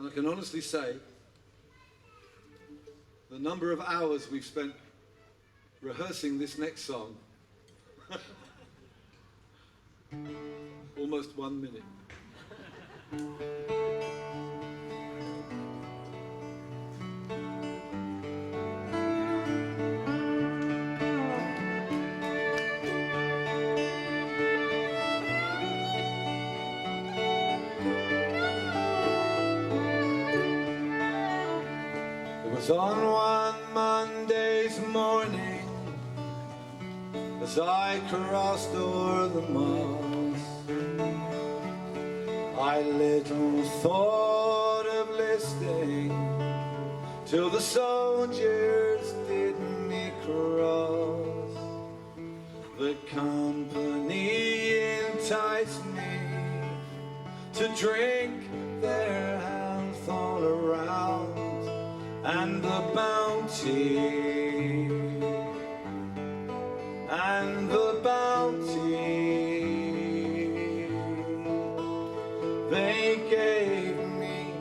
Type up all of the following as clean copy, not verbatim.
And I can honestly say, the number of hours we've spent rehearsing this next song, almost 1 minute. It was on one Monday's morning as I crossed o'er the moss. I little thought of listening till the soldiers did me cross. The company enticed me to drink their health all around, and the bounty, they gave me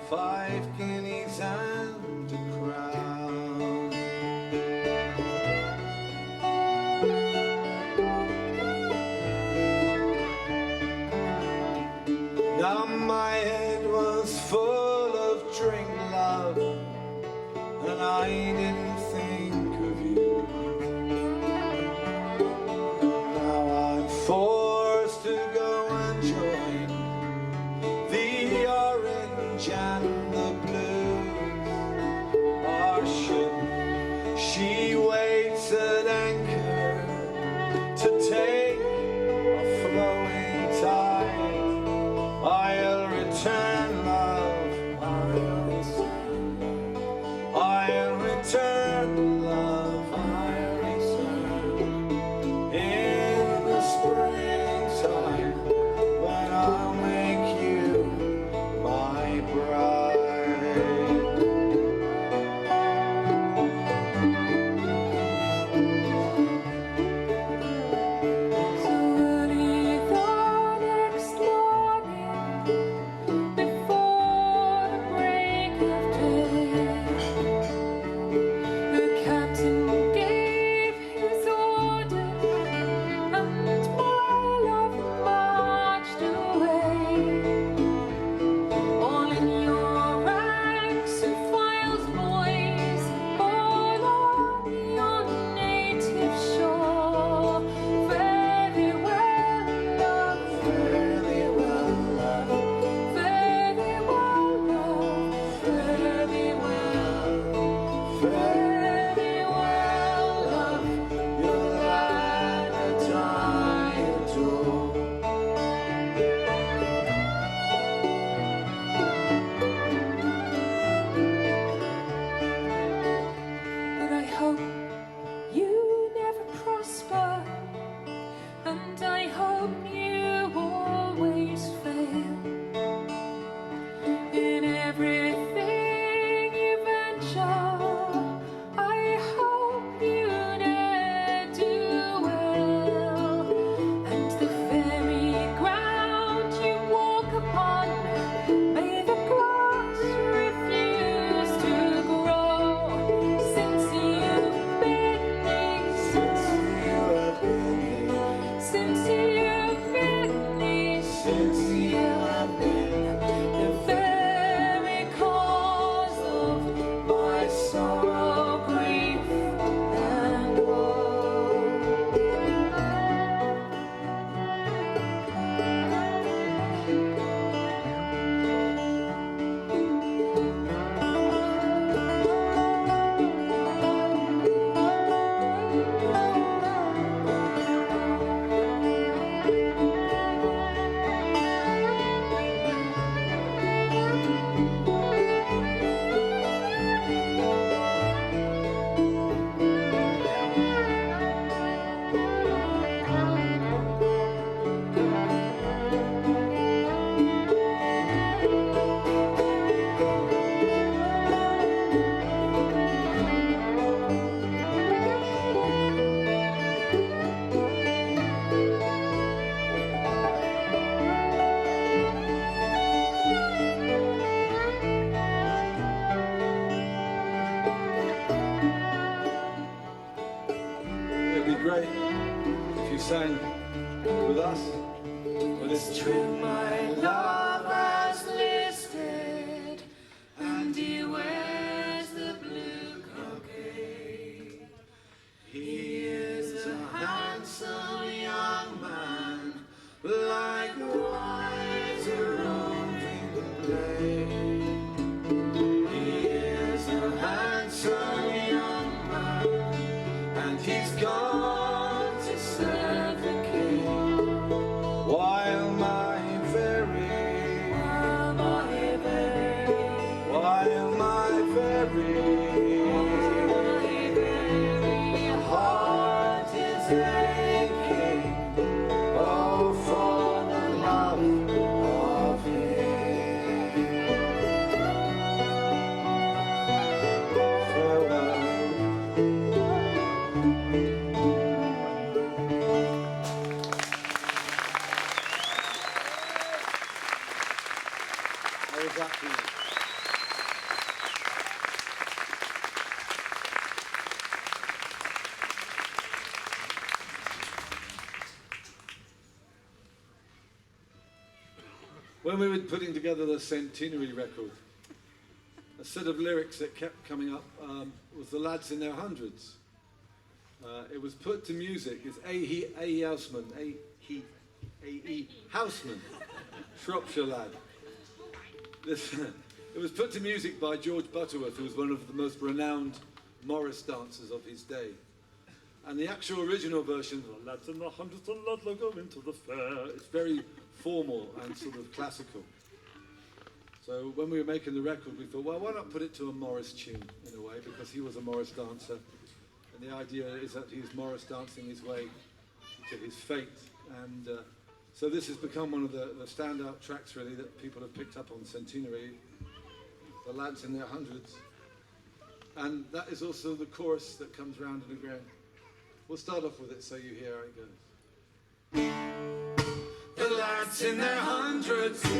5 guineas and a crown. Now my head was full of drink, love, and I didn't think of you. Now I'm forced to go and join the orange and the blue. Our ship, she waits at anchor to take a flowing tide. I'll return, love, I'll return. sang with us. But it's true, my love has listed, and he wears the blue cockade. He is a handsome young man, like the wise roving blade. He is a handsome young man, and he's gone to serve the king. While my very heart is aching, oh, for the love of him. Farewell. How was that for you? When we were putting together the centenary record, a set of lyrics that kept coming up was The Lads in Their Hundreds. It was put to music. It's A.E. Houseman, Shropshire lad. It was put to music by George Butterworth, who was one of the most renowned Morris dancers of his day. And the actual original version, The Lads in the Hundreds and Ludlow go into the fair, it's very formal and sort of classical. So when we were making the record, we thought, well, why not put it to a Morris tune in a way, because he was a Morris dancer. And the idea is that he's Morris dancing his way to his fate. And so this has become one of the standout tracks, really, that people have picked up on Centenary, The Lads in Their Hundreds. And that is also the chorus that comes round and again. We'll start off with it so you hear how it goes. The lads in their hundreds, the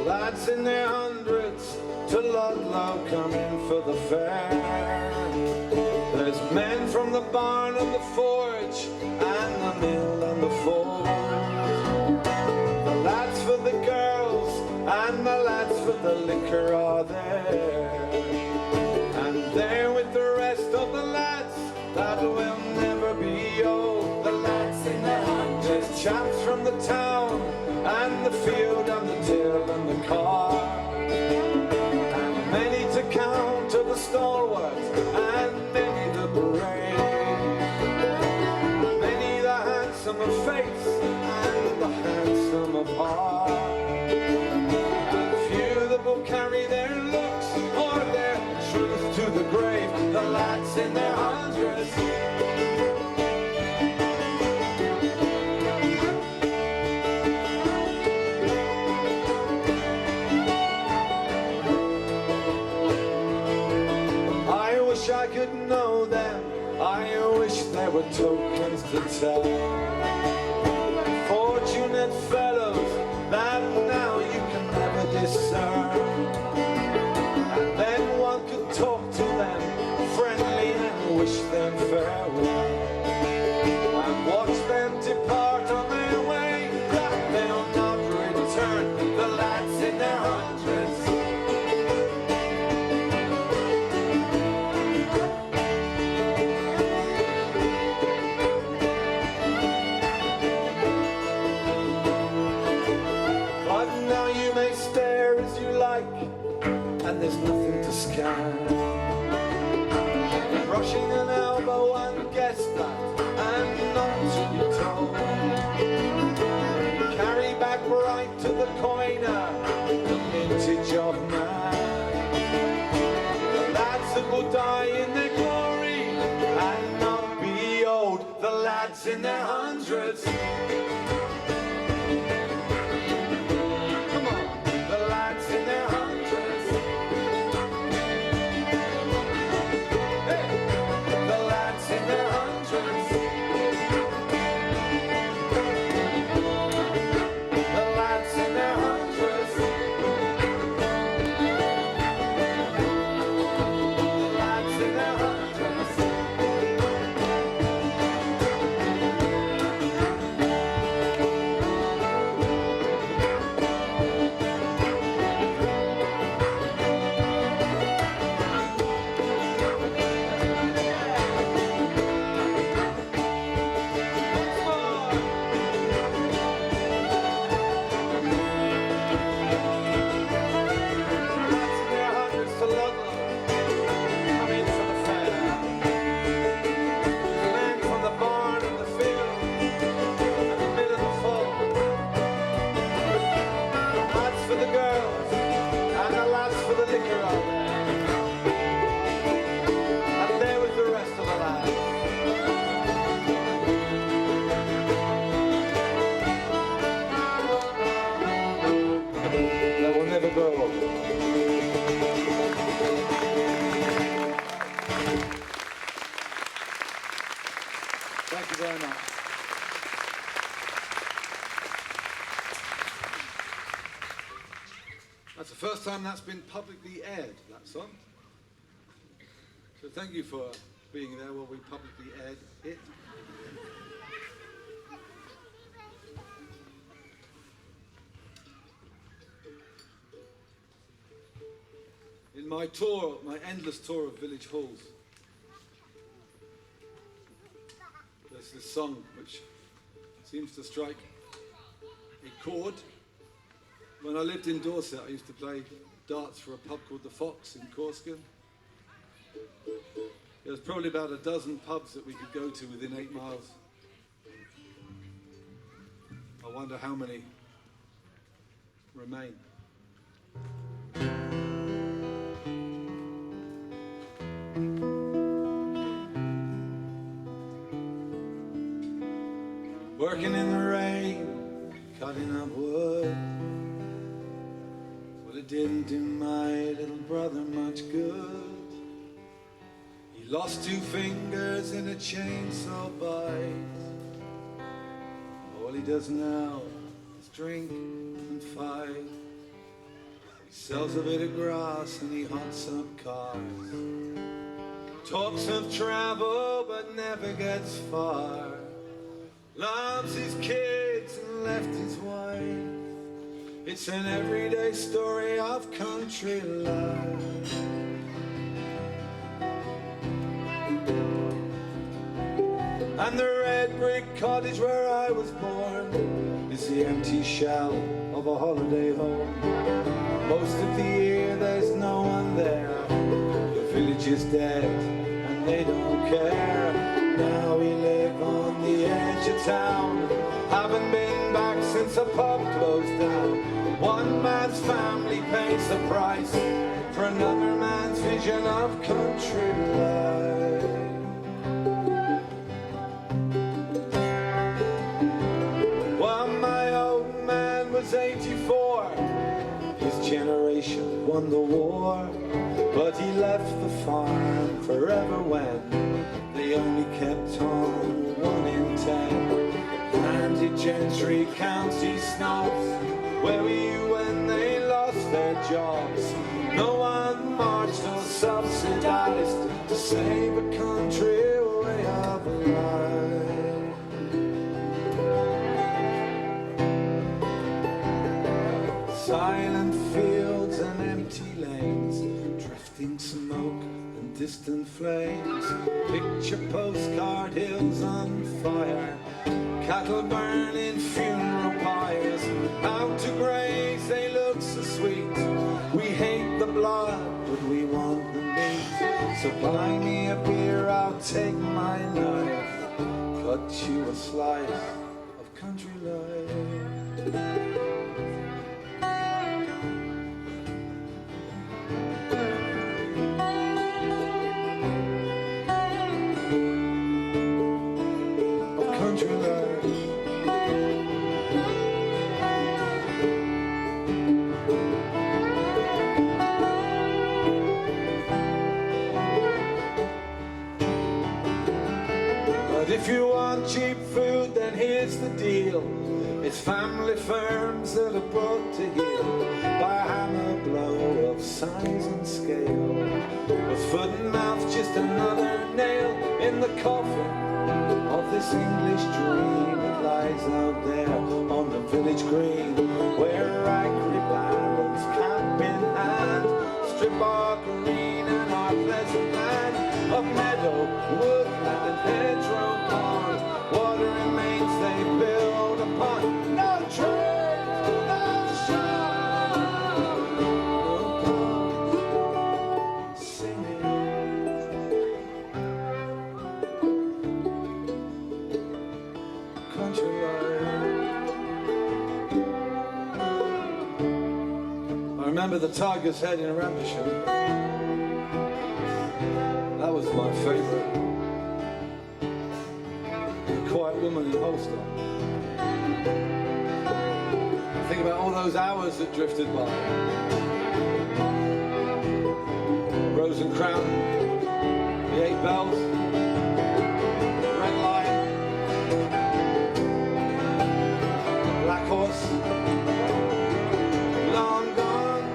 lads in their hundreds to Ludlow coming for the fair. There's men from the barn and the forge and the mill and the forge. The lads for the girls and the lads for the liquor are there. And there with the rest of the lads that will never be old. The lads in their hundreds, chaps from the town and the field and the till and the car. And many to count are the stalwarts and many the brave. Many the handsome of face and the handsome of heart. And few that will carry their looks or their truth to the grave. The lads in their hundreds, I wish I could know them, I wish there were tokens to tell. Fortunate fellows that now you can never discern. And then one could talk to them friendly and wish them farewell. And watch them depart on their way, that they'll not return. The lads in their hundreds, and there's nothing to scan. Brushing an elbow and guess that, and not to be told. Carry back right to the coiner, the vintage of man. The lads that will die in their glory and not be old. The lads in their hundreds. Come on, the lads in their hundreds. time that's been publicly aired, that song. So thank you for being there while we publicly aired it. In my tour, my endless tour of village halls, there's this song which seems to strike a chord. When I lived in Dorset, I used to play darts for a pub called The Fox in Corsican. There was probably about a dozen pubs that we could go to within 8 miles. I wonder how many remain. Working in the rain, cutting up wood. Well, it didn't do my little brother much good. He lost 2 fingers in a chainsaw bite. All he does now is drink and fight. He sells a bit of grass and he hunts up cars. Talks of travel but never gets far. Loves his kids and left his wife. It's an everyday story of country life. And the red brick cottage where I was born is the empty shell of a holiday home. Most of the year there's no one there. The village is dead and they don't care. Now we live on the edge of town. Haven't been back since the pub closed down. One man's family pays the price for another man's vision of country life. Well, my old man was 84. His generation won the war, but he left the farm forever when they only kept on 1 in 10. Landed gentry, county snobs. Where were you when they lost their jobs? No one marched or subsidized to save a country way of life. Silent fields and empty lanes, drifting smoke and distant flames. Picture postcard hills on fire, cattle burning funeral pyres. Out to graze they look so sweet. We hate the blood but we want the meat. So buy me a beer, I'll take my knife, cut you a slice of country life. If you want cheap food, then here's the deal. It's family firms that are brought to heel by a hammer blow of size and scale. With foot and mouth, just another nail in the coffin of this English dream that lies out there on the village green, where angry ballads cap in hand strip our green and our pleasant land of meadow, woodland and hedgerow. Water remains they build upon. No trees, no shore, no birds singing. Country life. I remember the Tiger's Head in Rampisham. That was my favourite. Quiet Woman in Holster. Think about all those hours that drifted by. Rose and Crown, the 8 Bells, Red Lion, Black Horse, long gone,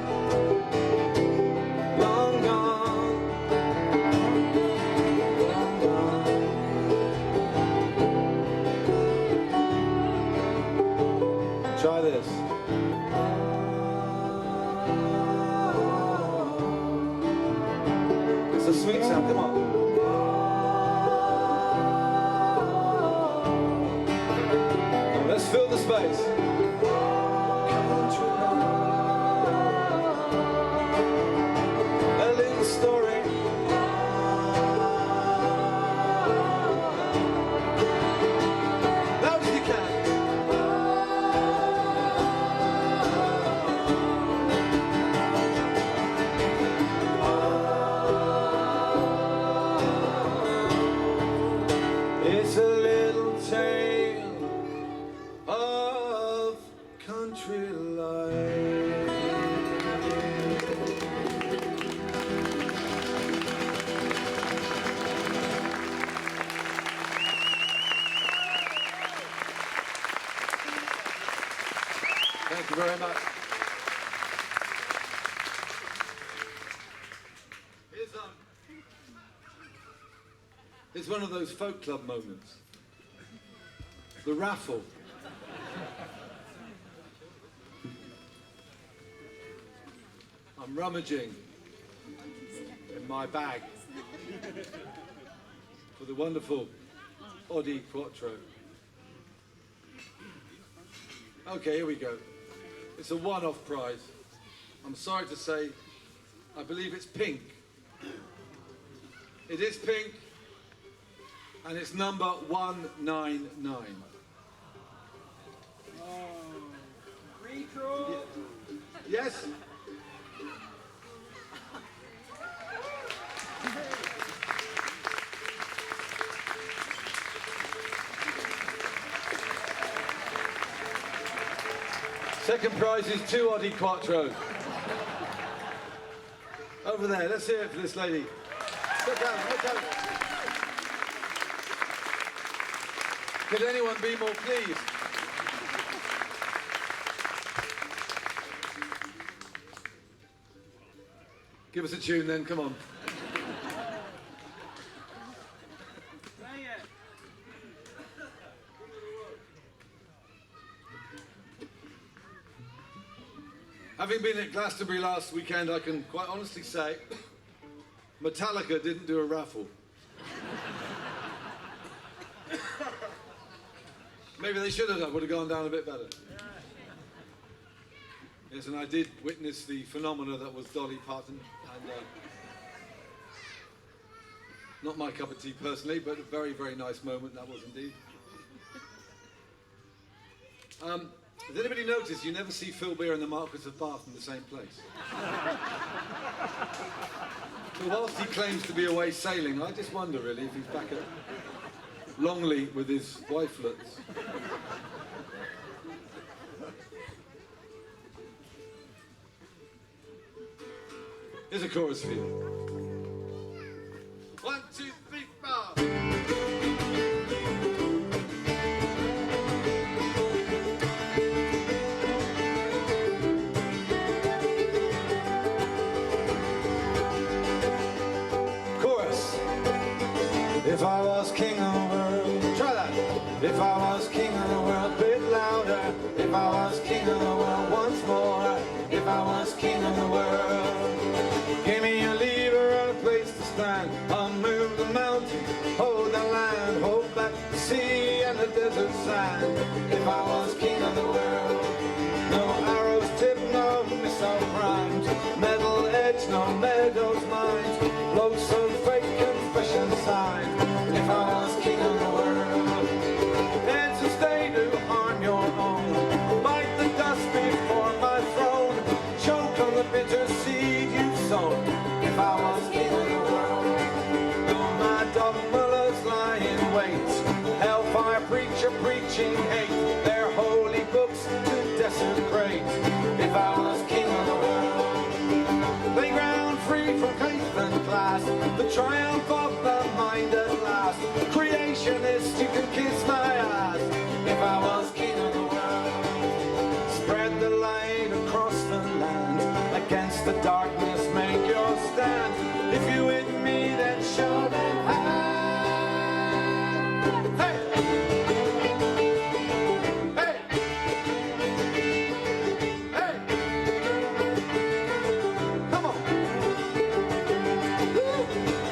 a sweet sound, come on. Oh, let's fill the space. A little story. Loud as you can. It's a little tale of country life. Thank you very much. It's one of those folk club moments. The raffle. I'm rummaging in my bag for the wonderful Oddie Quattro. Okay, here we go. It's a one-off prize. I'm sorry to say, I believe it's pink. It is pink, and it's number 199. Retro. Yes? Second prize is 2 Oddie Quattros. Over there, let's hear it for this lady. Look out, look out. Could anyone be more pleased? Give us a tune then, come on. Having been at Glastonbury last weekend, I can quite honestly say Metallica didn't do a raffle. Maybe they should have done, would have gone down a bit better. Yes, and I did witness the phenomena that was Dolly Parton, and not my cup of tea personally, but a very, very nice moment that was indeed. Has anybody noticed you never see Phil Beer and the Marquis of Bath in the same place? So whilst he claims to be away sailing, I just wonder really if he's back at Longley with his wifelets. Here's a chorus for you. 1, 2, 3, 4. If I was king of the world, try that. If I was king of the world, bit louder. If I was king of the world, once more. If I was king of the world, give me a lever and a place to stand. I'll move the mountains, hold the land, hold back the sea and the desert sand. If I was king of the world, no arrows tipped, no missile primed, metal edge, no meadows mined, loathsome fake confession sign. If I was king of the world, heads and stay to on your own, bite the dust before my throne, choke on the bitter seed you've sown. If I was king of the world, though my dogmas lie in wait, hellfire preacher preaching hate, their holy books to desecrate. If I was king of the world, playground free from faith and class, the triumph of the mind at last, creationist, you can kiss my ass. If I was king of the world, spread the light across the land, against the darkness make your stand. If you with me then show them how. Hey! Hey! Hey! Come on! Woo!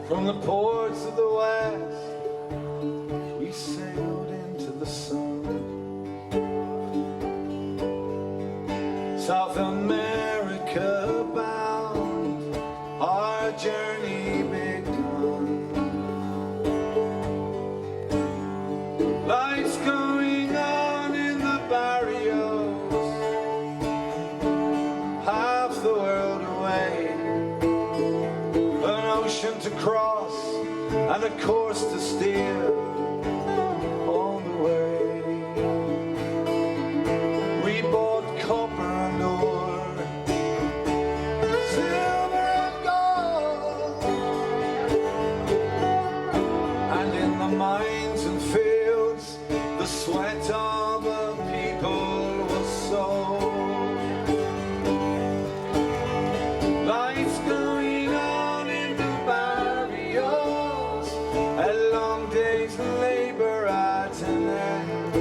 From the ports of the west, we sailed into the sun. South America bound, our journey begun. Lights going on in the barrios, half the world away. An ocean to cross and a course to steer on the way. We bought copper and ore, silver and gold, and in the mines and fields the sweat of the people was sold. Lights going on in the barrios, a long day's labor at an end.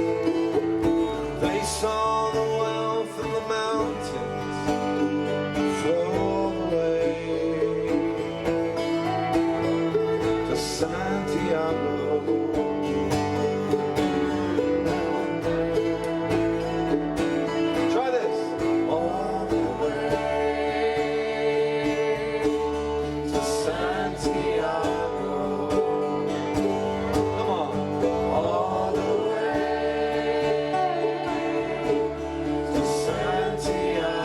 They saw the wealth of the mountains flow away to Santiago. Try this. All the way to Santiago. Come on. All the way to Santiago.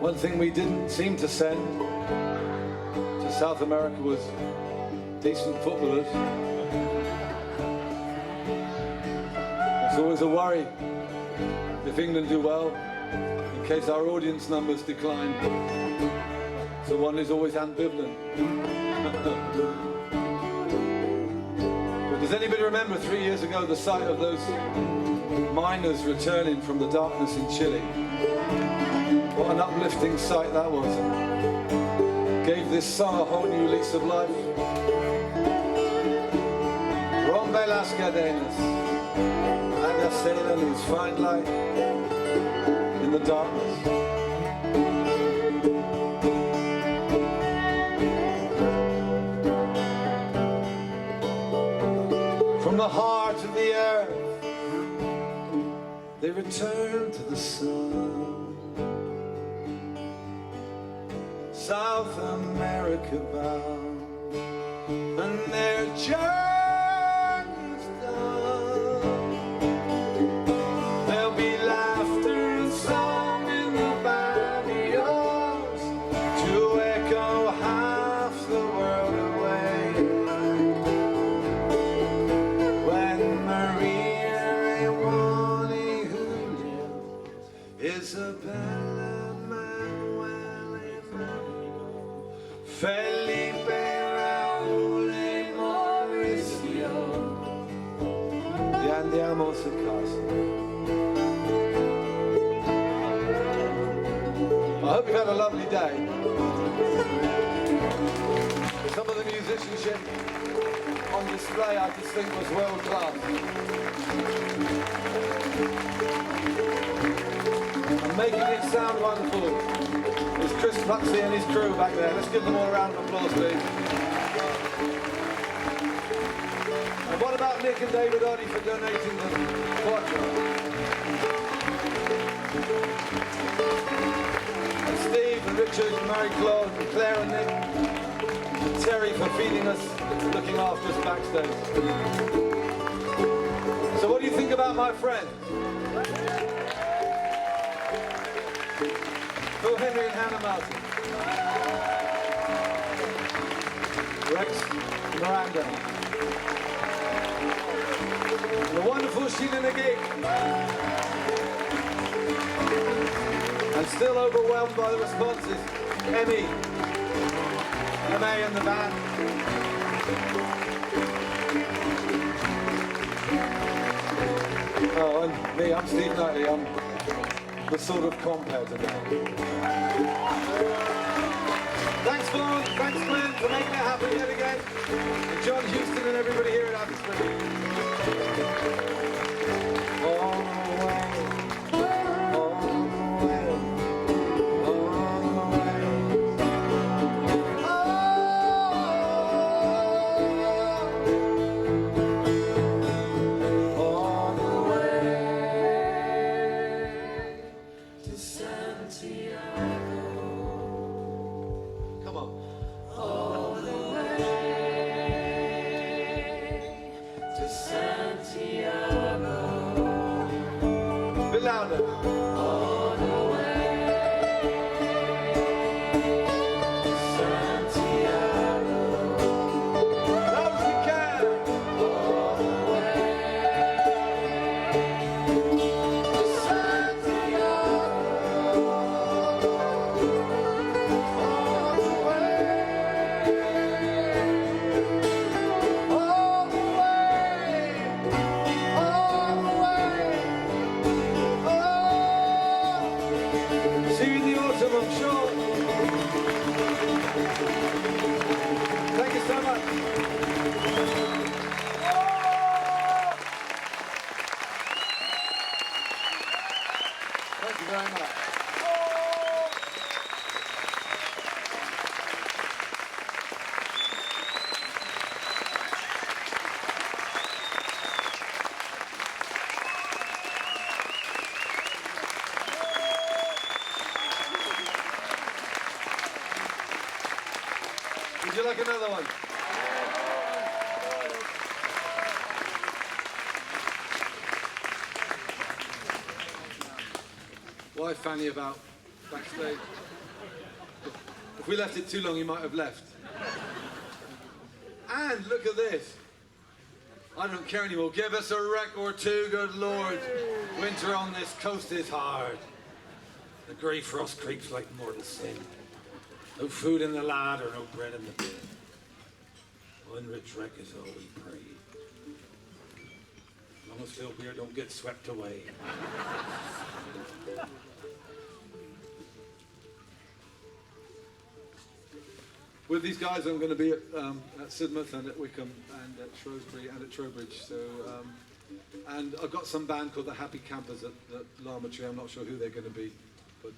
One thing we didn't seem to send to South America was decent footballers. It's always a worry if England do well, in case our audience numbers decline. So one is always ambivalent. But does anybody remember 3 years ago the sight of those miners returning from the darkness in Chile? What an uplifting sight that was. Gave this song a whole new lease of life. Rompe las cadenas, hágase la luz, find light in the darkness. From the heart of the earth, they return to the sun. South America bound, and their journey's done. There'll be laughter and song in the barrios to echo half the world away. When Maria Ewani, who lived, Isabella, Felipe, Raúl y Mauricio, ya andiamo a casa. I hope you've had a lovely day. Some of the musicianship on display I just think was world class. And making it sound wonderful is Chris Pluxey and his crew back there. Let's give them all a round of applause, please. And what about Nick and David Oddy for donating the quadro? And Steve and Richard and Marie-Claude and Claire and Nick and Terry for feeding us, looking after us backstage. So what do you think about my friends? Phil Henry and Hannah Martin. Rex Miranda. The wonderful Sheila McGee. And still overwhelmed by the responses, Emmy, MA and the band. Oh, and me, I'm Steve Knightley. I'm the sort of compare today. Thanks, Vaughan. Thanks, Glenn, for making it happen yet again. And John Houston and everybody here at Abbotsbury. All the way, all the way, all the way. All the way to Santiago. Come on. All the way to Santiago. A bit louder. All the way to Santiago. Loud as you can. All the way to Santiago. All the way. All the way. All the way. Oh. See you in the autumn, I'm sure. Thank you so much. Thank you very much. Would you like another one? Why Fanny about backstage? If we left it too long, he might have left. And look at this. I don't care anymore. Give us a wreck or two, good Lord. Winter on this coast is hard. The grey frost creeps like mortal sin. No food in the larder, no bread in the bin. One rich wreck is all we pray. As long as Phil Beer don't get swept away. With these guys, I'm going to be at Sidmouth and at Wickham and at Shrewsbury and at Trowbridge. So, and I've got some band called the Happy Campers at Lavatory. I'm not sure who they're going to be, but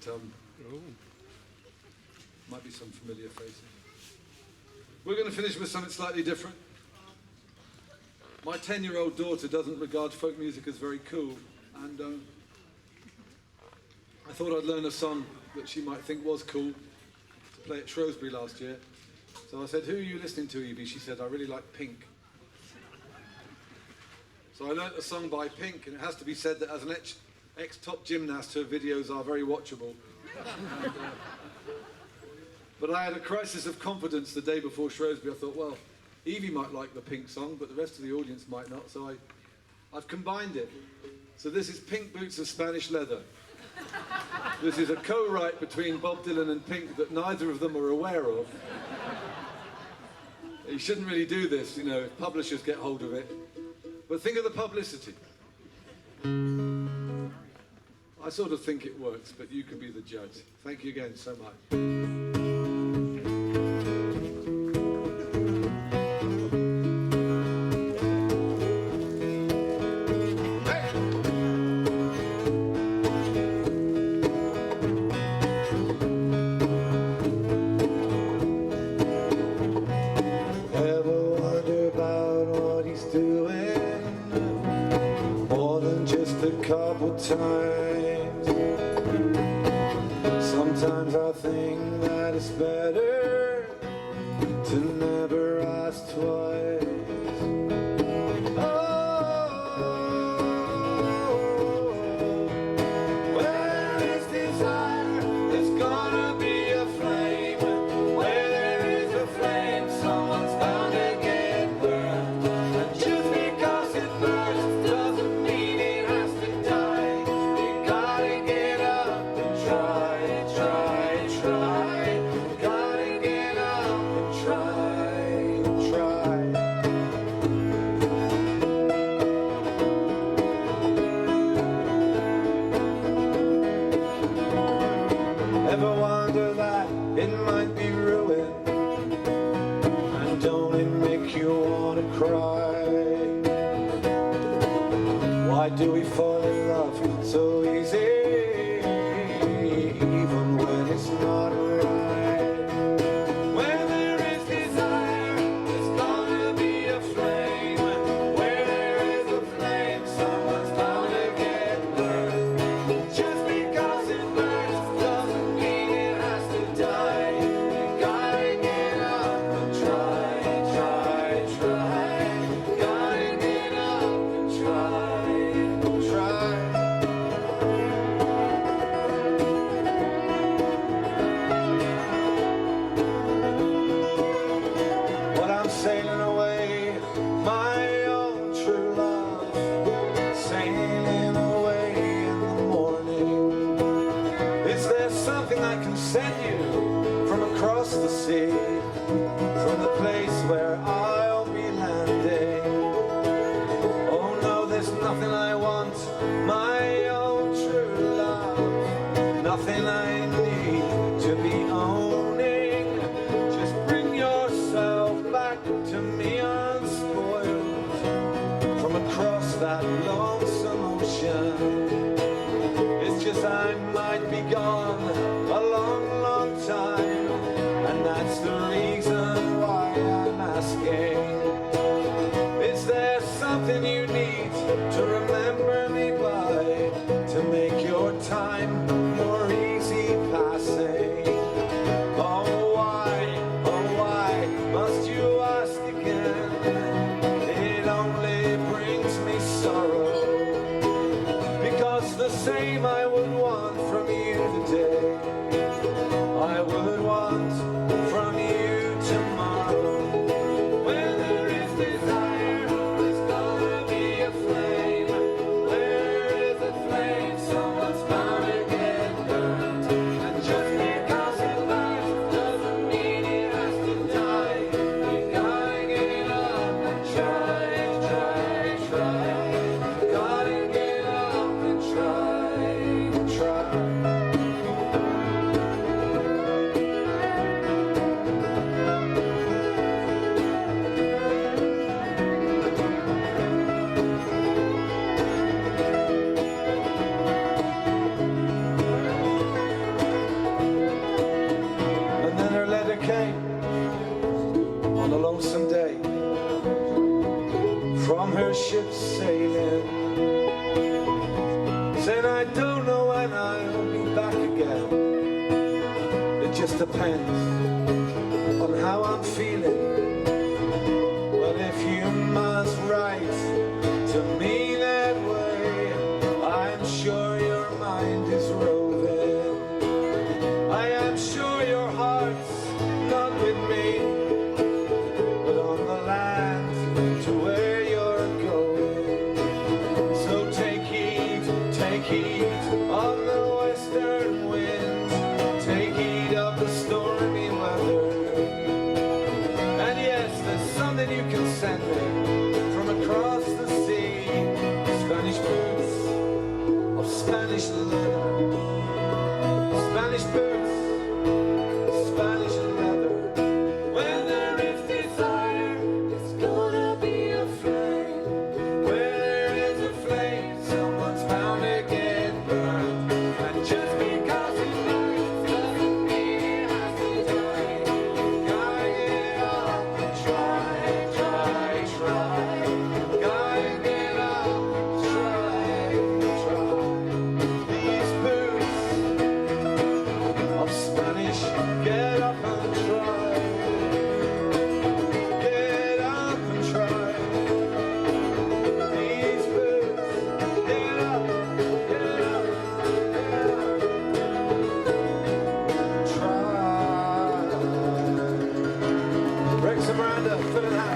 might be some familiar faces. We're going to finish with something slightly different. My 10-year-old daughter doesn't regard folk music as very cool, and I thought I'd learn a song that she might think was cool to play at Shrewsbury last year. So I said, "Who are you listening to, Evie?" She said, "I really like Pink." So I learnt a song by Pink, and it has to be said that as an ex-top gymnast, her videos are very watchable. But I had a crisis of confidence the day before Shrewsbury. I thought, well, Evie might like the Pink song, but the rest of the audience might not, so I've combined it. So this is Pink Boots of Spanish Leather. This is a co-write between Bob Dylan and Pink that neither of them are aware of. You shouldn't really do this, you know, if publishers get hold of it. But think of the publicity. I sort of think it works, but you can be the judge. Thank you again so much. Times. Sometimes I think that it's better to never ask twice. Where is desire, there's gonna be a flame. Where there is a flame, someone's bound to get burned. And just because it burns doesn't mean it has to die. Ever wonder that it might be ruined? And don't it make you want to cry? Why do we fall in love so easy, even when it's not right? Where there is desire, there's gonna be a flame. Where there is a flame, someone's bound to get burned. Just because it burns doesn't mean it has to die. You gotta get up and try, try, try. Gotta get up and try, try. When I'm sailing away, my own true love, sailing away in the morning. Is there something I can send you from across the sea, from the place where I'll be landing? Oh no, there's nothing I want, my own true love, nothing I need to be owning. Just bring yourself back to me unspoiled, from across that lonesome ocean. It's just I might be gone a long, long time, and that's the reason ship's sailing, saying I don't know when I'll be back again. It just depends on how I'm feeling. Well, if you must write to me that way, I'm sure your mind is roving. I am sure your heart's not with me, but on the land to where you're going. So take heed of the western winds, take heed of the stormy weather. And yes, there's something you can send me from across the sea, Spanish boots of Spanish leather, Spanish boots, Spanish leather. When there is desire, it's gonna be a flame. Where there is a flame, someone's bound to get burned. And just because it burns doesn't mean it has to die. Gotta get up and try. Gotta get up and try. These boots of Spanish, get up and try. Get up and try. These boots, get up, get up, try. Rex and Miranda, fill it out.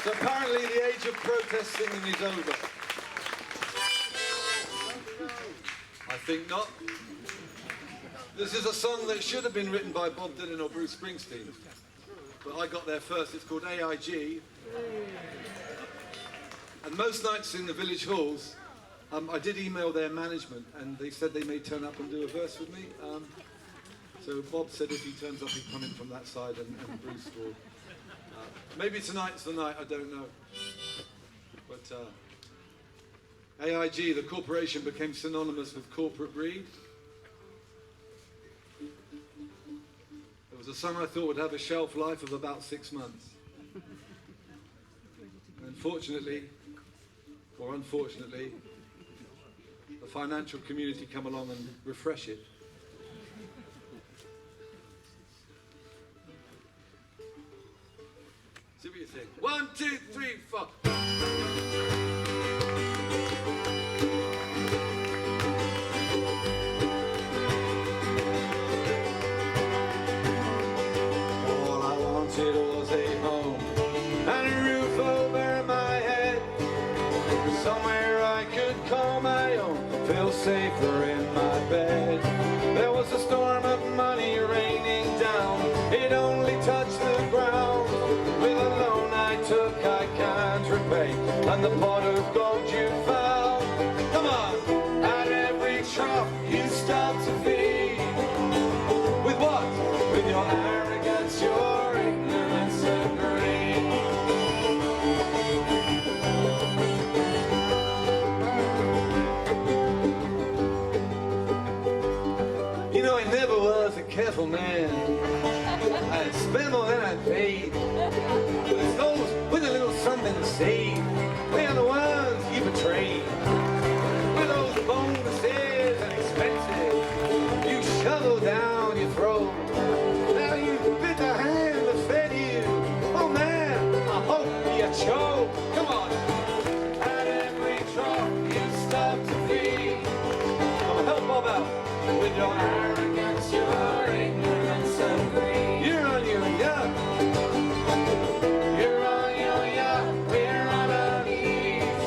So apparently the age of protest singing is over. I think not. This is a song that should have been written by Bob Dylan or Bruce Springsteen, but I got there first. It's called AIG. And most nights in the village halls, I did email their management and they said they may turn up and do a verse with me. So Bob said if he turns up, he'd come in from that side and Bruce will. Maybe tonight's the night, I don't know. But AIG, the corporation, became synonymous with corporate greed. It was a song I thought would have a shelf life of about 6 months. Unfortunately, or unfortunately, the financial community come along and refresh it. See what you think. 1, 2, 3, 4. All I wanted was a home and a roof over my head, somewhere I could call my own, feel safer in my bed. There was a storm of money raining down, it only touched the ground. With a loan I took I can't repay, and the pot of gold you found. Come on, at every trough you start to feed. With what? With your arrogance, your ignorance and greed. You know, I never was a careful man. I'd spend more than I'd paid. But it's those with a little something to save, they are the ones you betrayed. With those bonuses and expenses you shovel down your throat. Now you bit the hand that fed you. Oh man, I hope you choke. Come on. At every trough you stop to feed. Come on, help Bob out. With your arrogance, your ignorance and greed. You're on your yacht. You're on your yacht. We're on our knees.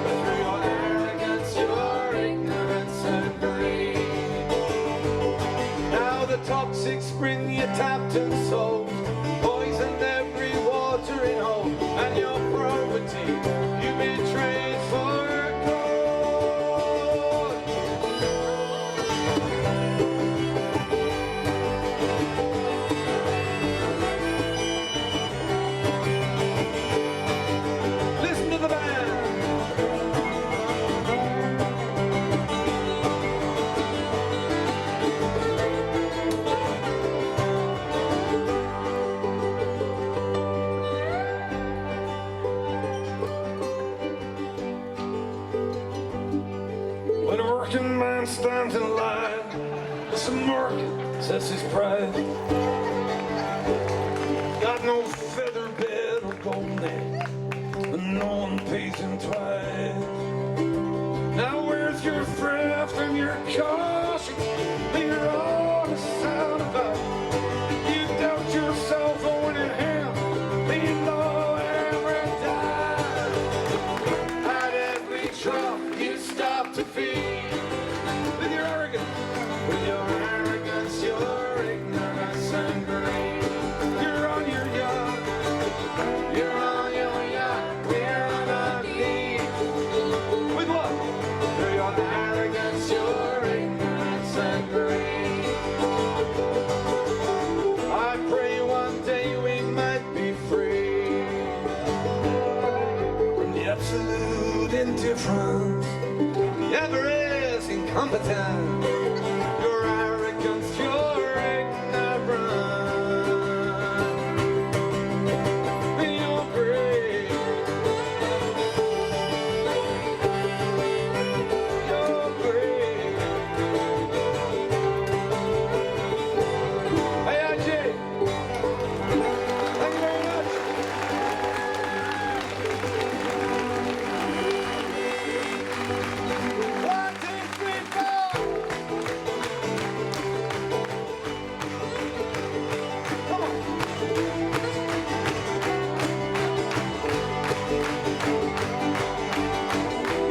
But through your arrogance, your ignorance and greed. Now the toxic spring you tapped and sold, poisoned every watering hole, and your probity you betrayed for gold. Some market says his pride. Got no feather bed or gold neck, and no one pays him twice. Now where's your thrift and your caution? You're honest out about it. You doubt yourself on in him, you know every time. At every drop you stop to feed. With your arrogance, your ignorance and greed. You're on your yacht, you're on your yacht, we're on our knees. With what? Through your arrogance, your ignorance and greed. I pray one day we might be free from the absolute indifference, the avarice, incompetence, your arrogance, your ignorance, your greed, your greed. Hey, IJ, thank you very much. One, two, three, four. Come on.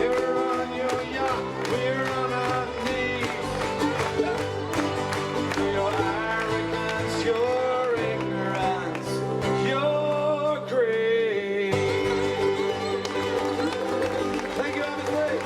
You're on your yacht, we're on our knees. Your arrogance, your ignorance, your greed. Thank you, Abbotsbury.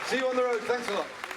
See you on the road. Thanks a lot.